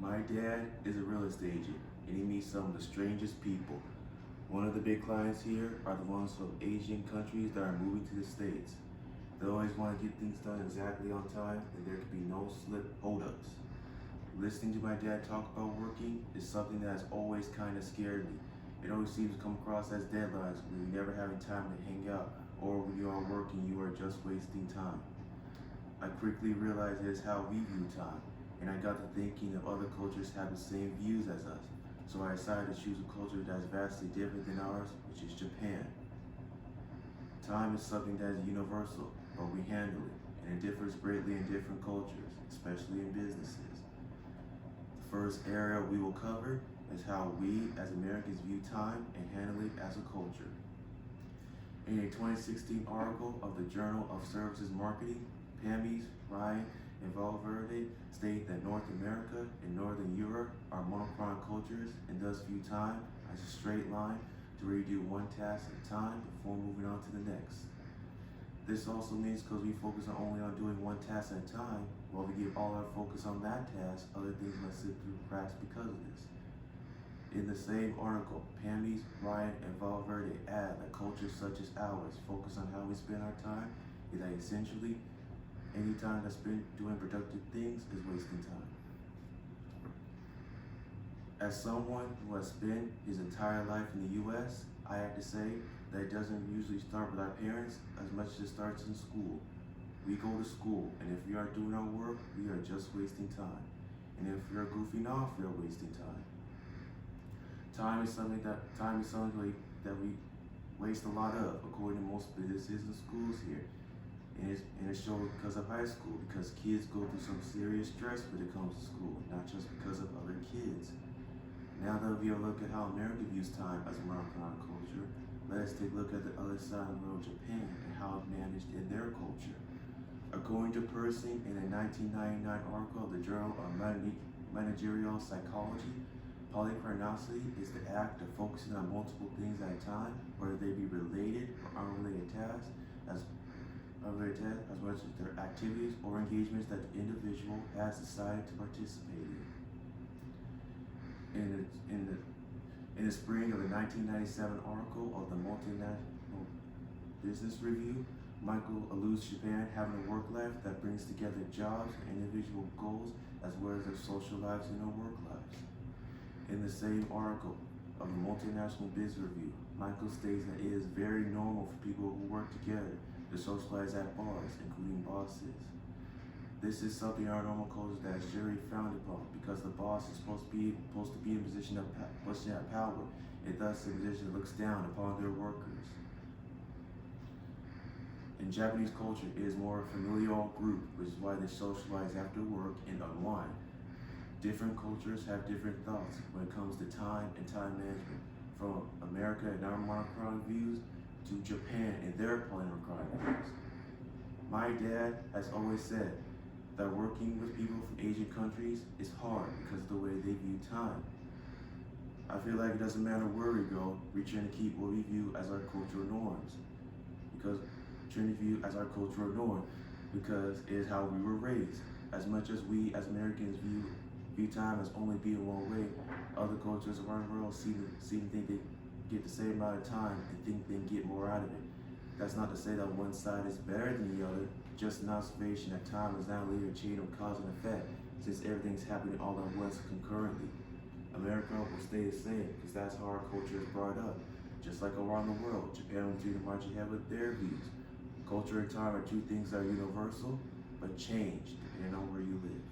My dad is a real estate agent and he meets some of the strangest people. One of the big clients here are the ones from Asian countries that are moving to the States. They always want to get things done exactly on time and there can be no slip holdups. Listening to my dad talk about working is something that has always kind of scared me. It always seems to come across as deadlines when you're never having time to hang out, or when you are working you are just wasting time. I quickly realized it is how we view time, and I got to thinking if other cultures have the same views as us. So I decided to choose a culture that is vastly different than ours, which is Japan. Time is something that is universal, but we handle it, and it differs greatly in different cultures, especially in businesses. The first area we will cover is how we as Americans view time and handle it as a culture. In a 2016 article of the Journal of Services Marketing, Pamies, Ryan, and Valverde state that North America and Northern Europe are monochronic cultures and thus view time as a straight line to where you do one task at a time before moving on to the next. This also means because we focus only on doing one task at a time, while we give all our focus on that task, other things might slip through the cracks because of this. In the same article, Pamies, Ryan, and Valverde add that cultures such as ours focus on how we spend our time, is that essentially any time that's spent doing productive things is wasting time. As someone who has spent his entire life in the US, I have to say that it doesn't usually start with our parents as much as it starts in school. We go to school, and if we aren't doing our work, we are just wasting time. And if we are goofing off, we are wasting time. Time is something that we waste a lot of, according to most businesses and schools here. And it shows because of high school, because kids go through some serious stress when it comes to school, not just because of other kids. Now that we have a look at how America views time as a monochronic culture, let us take a look at the other side of the world, Japan, and how it's managed in their culture. According to Persing, in a 1999 article of the Journal of Managerial Psychology, polychronicity is the act of focusing on multiple things at a time, whether they be related or unrelated tasks, as much as their activities or engagements that the individual has decided to participate in. In the spring of the 1997 article of the Multinational Business Review, Michael alludes to Japan having a work life that brings together jobs and individual goals as well as their social lives and their work lives. In the same article of the Multinational Business Review, Michael states that it is very normal for people who work together to socialize at bars, including bosses. This is something in our normal culture that is generally frowned upon because the boss is supposed to be in a position of power, and thus the position looks down upon their workers. In Japanese culture, it is more a familial group, which is why they socialize after work and unwind. Different cultures have different thoughts when it comes to time and time management, from America and our monochronic views to Japan and their polychronic views. My dad has always said that working with people from Asian countries is hard because of the way they view time. I feel like it doesn't matter where we go, we're trying to keep what we view as our cultural norms. Because it is how we were raised. As much as we as Americans view time as only being one way, other cultures around the world seem to think they get the same amount of time and think they can get more out of it. That's not to say that one side is better than the other, just an observation that time is not a linear chain of cause and effect, since everything's happening all at once concurrently. America will stay the same, because that's how our culture is brought up. Just like around the world, Japan will continue to march ahead with their views. Culture and time are two things that are universal, but change depending on where you live.